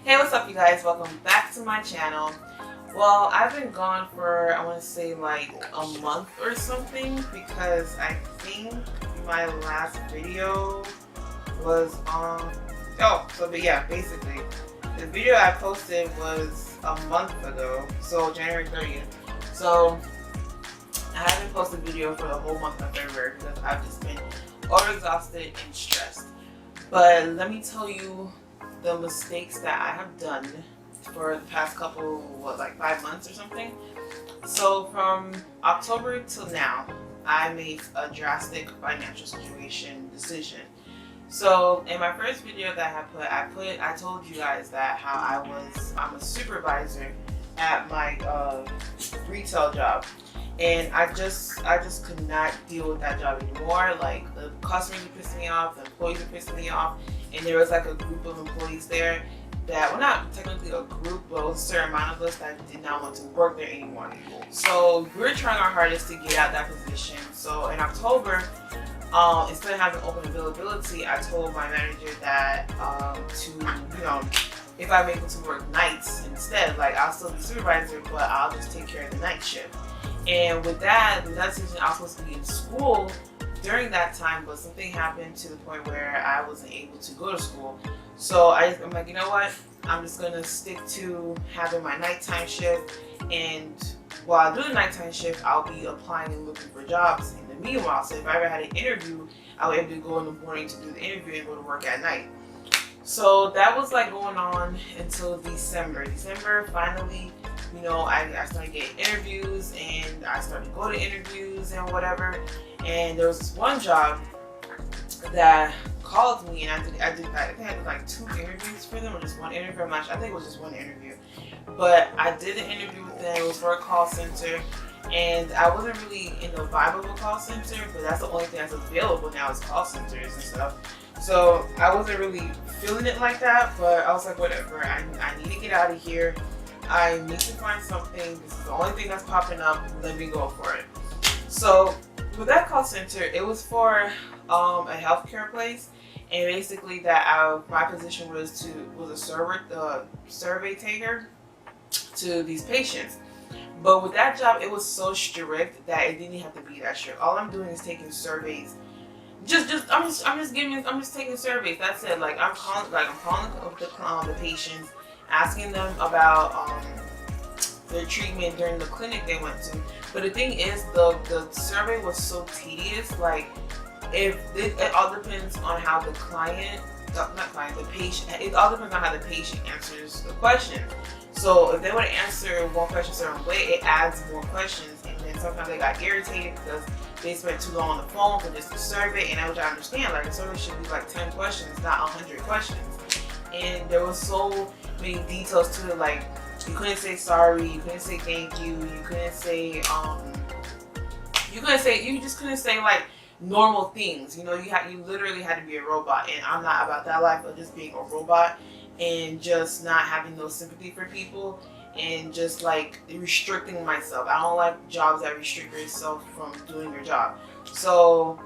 Hey, what's up you guys? Welcome back to my channel. Well, I've been gone for, I want to say like a month or something because I think my last video was on, basically the video I posted was a month ago, so January 30th. So I haven't posted a video for the whole month of February because I've just been overexhausted and stressed. But let me tell you the mistakes that I have done for the past couple, 5 months or something. So from October till now, I made a drastic financial situation decision. So in my first video that I told you guys that how I'm a supervisor at my retail job. And I just could not deal with that job anymore. Like, the customers were pissing me off, the employees were pissing me off, and there was like a group of employees there that, well, not technically a group, but it was a certain amount of us that did not want to work there anymore. So we're trying our hardest to get out that position. So in October, instead of having open availability, I told my manager that if I'm able to work nights instead, like, I'll still be supervisor, but I'll just take care of the night shift. And with that decision, I was supposed to be in school during that time, but something happened to the point where I wasn't able to go to school. So I'm like, you know what? I'm just gonna stick to having my nighttime shift, and while I do the nighttime shift, I'll be applying and looking for jobs in the meanwhile. So if I ever had an interview, I was able to go in the morning to do the interview and go to work at night. So that was like going on until December. December, finally, I started getting interviews, and I started to go to interviews and whatever. And there was this one job that called me, and I think I did like 2 interviews for them, or just 1 interview. I'm not sure. I think it was just 1 interview. But I did an interview with them. It was for a call center, and I wasn't really in the vibe of a call center, but that's the only thing that's available now is call centers and stuff. So I wasn't really feeling it like that, but I was like, whatever. I need to get out of here. I need to find something. This is the only thing that's popping up. Let me go for it. So with that call center, it was for a healthcare place, and basically my position was a survey taker to these patients. But with that job, it was so strict that it didn't have to be that strict. All I'm doing is taking surveys. I'm just taking surveys. That's it. Like, I'm calling the patients, asking them about their treatment during the clinic they went to. But the thing is, the survey was so tedious. Like, it all depends on how the patient. It all depends on how the patient answers the question. So if they would answer one question a certain way, it adds more questions, and then sometimes they got irritated because they spent too long on the phone for just a survey. And which I understand, like, a survey should be like 10 questions, not 100 questions. And there was so many details to it, like, you couldn't say sorry, you couldn't say thank you, you just couldn't say like normal things. You literally had to be a robot, and I'm not about that life of just being a robot and just not having no sympathy for people and just like restricting myself. I don't like jobs that restrict yourself from doing your job. So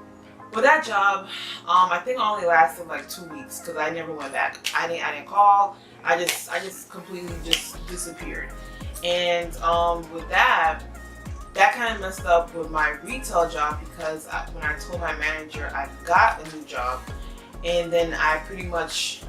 with that job, I think it only lasted like 2 weeks because I never went back. I didn't call. I just completely just disappeared. And with that kind of messed up with my retail job, because when I told my manager I got a new job, and then I pretty much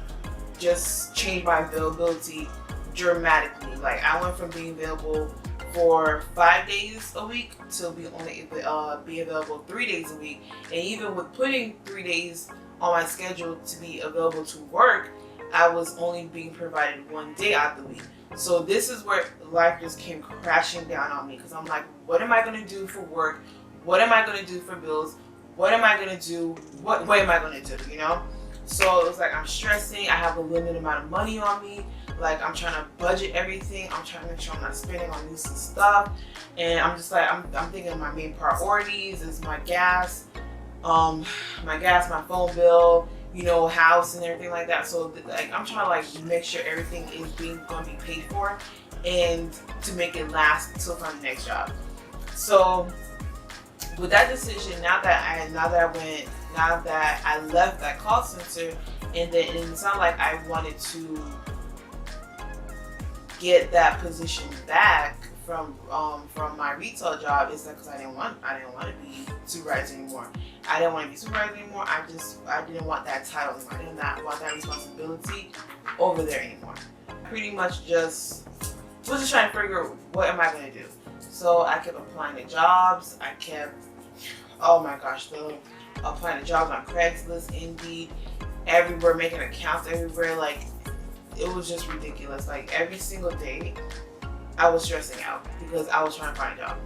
just changed my availability dramatically. Like, I went from being available for 5 days a week to be available 3 days a week. And even with putting 3 days on my schedule to be available to work, I was only being provided 1 day out of the week. So this is where life just came crashing down on me, because I'm like, what am I going to do for work? What am I going to do for bills? What am I going to do? What am I going to do, So it was like, I'm stressing. I have a limited amount of money on me. Like, I'm trying to budget everything. I'm trying to make sure I'm not spending on useless stuff. And I'm just like, I'm thinking my main priorities is my gas, my phone bill, house and everything like that. So like, I'm trying to like make sure everything is going to be paid for, and to make it last until I find the next job. So with that decision, now that I left that call center, and then it's not like I wanted to get that position back from my retail job is that because I didn't want to be supervisor anymore. I didn't want to be supervisor anymore. I didn't want that title anymore. I did not want that responsibility over there anymore. I pretty much was just trying to figure out what am I going to do. So I kept applying to jobs. I kept, oh my gosh, applying to jobs on Craigslist, Indeed, everywhere, making accounts everywhere. Like, it was just ridiculous. Like, every single day I was stressing out because I was trying to find a job.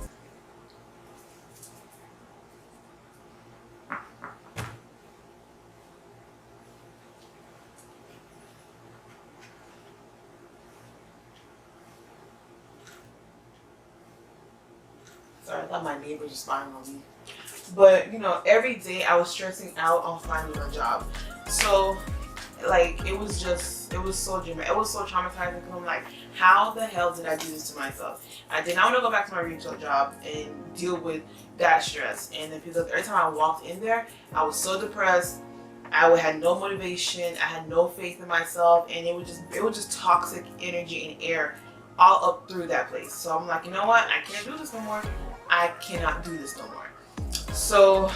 Sorry, I thought my neighbor was spying on me. But, you know, every day I was stressing out on finding a job. So, like, it was so dramatic. It was so traumatizing because I'm like, how the hell did I do this to myself? I did not want to go back to my retail job and deal with that stress. And then because every time I walked in there, I was so depressed. I had no motivation. I had no faith in myself. And it was just toxic energy and air all up through that place. So I'm like, you know what? I can't do this no more. I cannot do this no more. So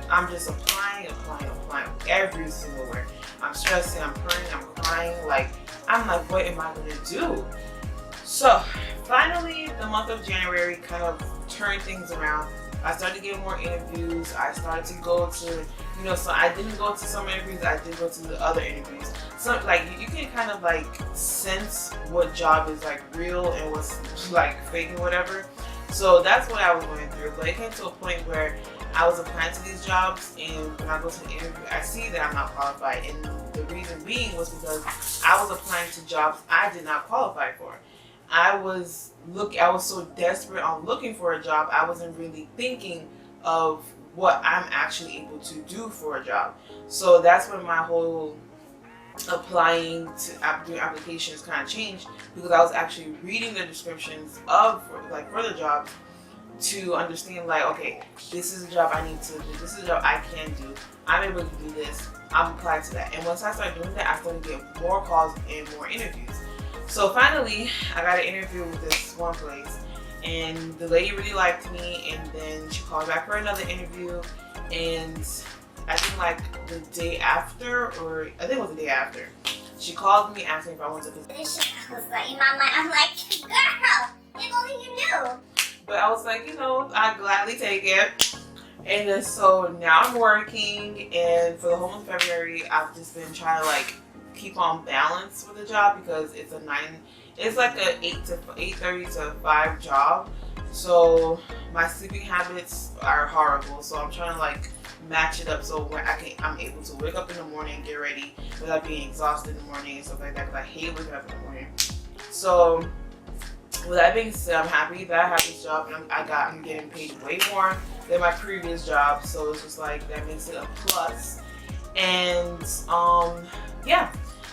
I'm just applying every single where. I'm stressing, I'm praying, I'm crying. Like, I'm like, what am I gonna do? So finally, the month of January kind of turned things around. I started getting more interviews. I started to go to, you know, so I didn't go to some interviews. I did go to the other interviews. So like, you can kind of like sense what job is like real and what's like fake and whatever. So that's what I was going through. But it came to a point where I was applying to these jobs, and when I go to the interview, I see that I'm not qualified. And the reason being was because I was applying to jobs I did not qualify for. I was so desperate on looking for a job, I wasn't really thinking of what I'm actually able to do for a job. So that's when my whole applying to doing applications kind of changed, because I was actually reading the descriptions for the jobs to understand, like, okay, this is a job I need to do, this is a job I can do, I'm able to do this, I'm applying to that. And once I started doing that, I started getting more calls and more interviews. So finally, I got an interview with this one place, and the lady really liked me, and then she called back for another interview, and I think like the day after, or I think it was the day after, she called me asking if I wanted to position. I was like, in my mind, I'm like, girl, if only you knew. But I was like, you know, I'd gladly take it. And then so now I'm working, and for the whole month of February, I've just been trying to like keep on balance with the job, because it's like a 8:30 to 5 job. So my sleeping habits are horrible. So I'm trying to like match it up so where I'm able to wake up in the morning and get ready without being exhausted in the morning and stuff like that, because I hate waking up in the morning. So with that being said, I'm happy that I have this job, and I'm getting paid way more than my previous job. So it's just like, that makes it a plus. And yeah.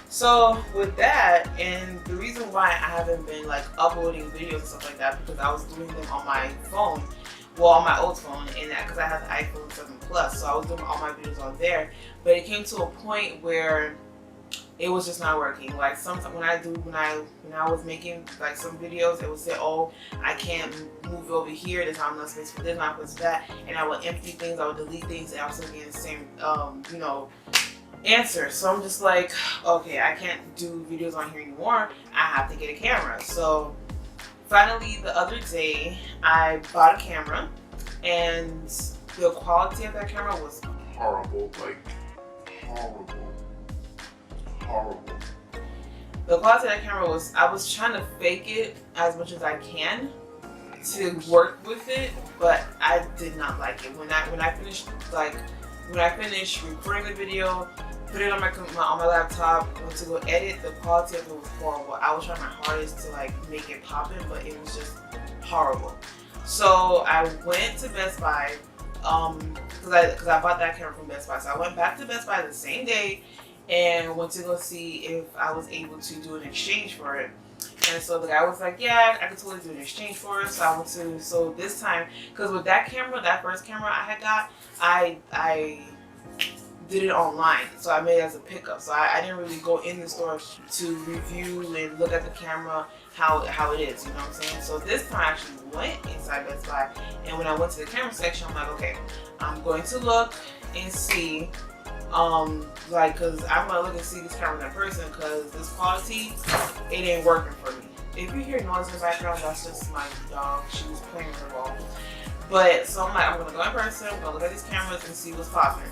So with that, and the reason why I haven't been like uploading videos and stuff like that, because I was doing them on my phone, well, on my old phone, and that because I have the iPhone 7 Plus, so I was doing all my videos on there. But it came to a point where it was just not working. Like sometimes when I was making like some videos, it would say, oh, I can't move over here, there's not enough space for this, not enough space for that, and I would empty things, I would delete things, and I was still getting the same you know, answer. So I'm just like, okay, I can't do videos on here anymore, I have to get a camera. So finally the other day I bought a camera, and the quality of that camera was horrible, like horrible. The quality of that camera was, I was trying to fake it as much as I can to work with it, but I did not like it. When I finished recording the video, put it on my laptop, went to go edit, the quality of it was horrible. I was trying my hardest to like make it poppin', but it was just horrible. So I went to Best Buy, because I bought that camera from Best Buy. So I went back to Best Buy the same day and went to go see if I was able to do an exchange for it. And so the guy was like, yeah, I could totally do an exchange for it. So I went to, so this time, because with that camera, that first camera I had got, I did it online, so I made it as a pickup. So I didn't really go in the store to review and look at the camera how it is, you know what I'm saying? So this time I actually went inside Best Buy, and when I went to the camera section, I'm like, okay, I'm going to look and see, like, cause I'm gonna look and see this camera in person, cause this quality, it ain't working for me. If you hear noise in the background, that's just my dog. She was playing with her ball. But so I'm like, I'm gonna go in person, I'm gonna look at these cameras and see what's popping.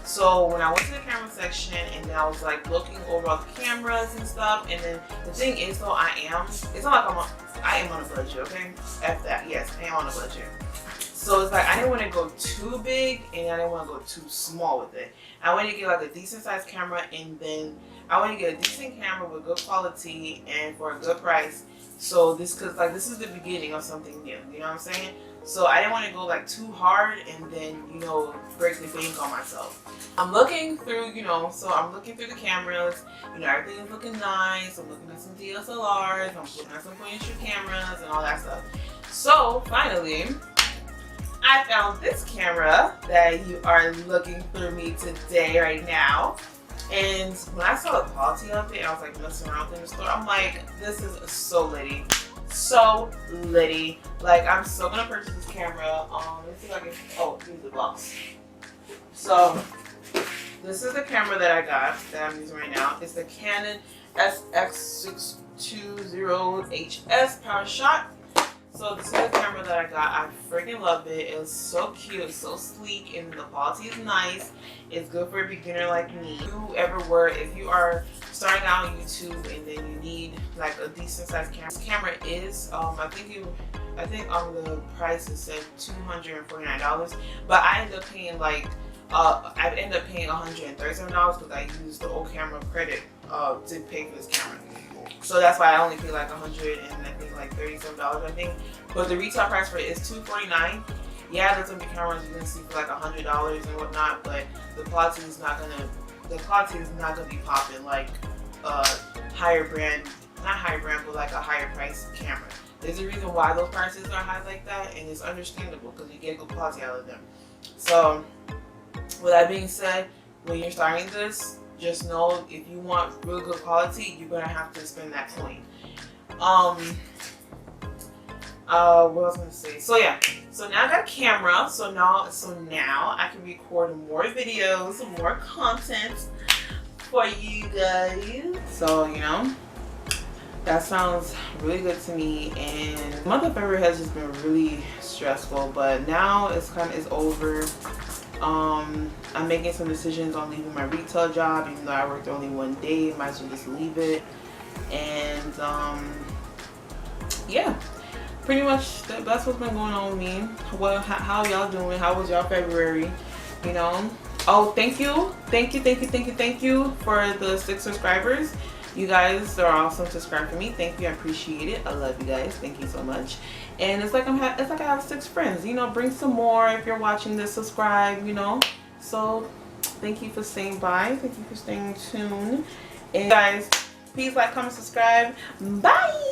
So when I went to the camera section and then I was like looking over all the cameras and stuff, and then the thing is though, it's not like I am on a budget, okay? F that, yes, I am on a budget. So it's like I didn't want to go too big and I didn't want to go too small with it. I wanted to get like a decent sized camera, and then I want to get a decent camera with good quality and for a good price. So this is the beginning of something new, you know what I'm saying? So I didn't want to go like too hard and then, you know, break the bank on myself. I'm looking through, I'm looking through the cameras, everything is looking nice. I'm looking at some DSLRs, I'm looking at some point and shoot cameras and all that stuff. So finally, I found this camera that you are looking through me today, right now. And when I saw the quality of it, I was like messing around in the store. I'm like, this is so litty. So litty. Like, I'm so gonna purchase this camera. Let's see if I can, here's the box. So this is the camera that I got, that I'm using right now. It's the Canon SX620HS Power Shot. So this is the camera that I got. I freaking love it. It's so cute, it's so sleek, and the quality is nice. It's good for a beginner like me. If you are starting out on YouTube and then you need like a decent sized camera. This camera is, I think on the price it said $249, but I ended up paying like, $137 because I used the old camera credit to pay for this camera. So that's why I only paid like $37, I think. But the retail price for it is $249. Yeah, there's gonna be cameras you can see for like $100 and whatnot, but the quality is not gonna be popping like higher brand, not higher brand, but like a higher price camera. There's a reason why those prices are high like that, and it's understandable because you get good quality out of them. So with that being said, when you're starting this, just know if you want real good quality, you're gonna have to spend that coin. What was I gonna say? So yeah, so now I got a camera, so now I can record more videos, more content for you guys. So that sounds really good to me. And the month of February has just been really stressful, but now it's over. I'm making some decisions on leaving my retail job, even though I worked only one day. Might as well just leave it. And yeah, pretty much that's what's been going on with me. How y'all doing? How was y'all February? Oh, thank you for the 6 subscribers. You guys are awesome. Subscribe for me. Thank you. I appreciate it. I love you guys. Thank you so much. And it's like I have 6 friends. Bring some more if you're watching this. Subscribe. So thank you for staying by. Thank you for staying tuned. And guys, please like, comment, subscribe. Bye.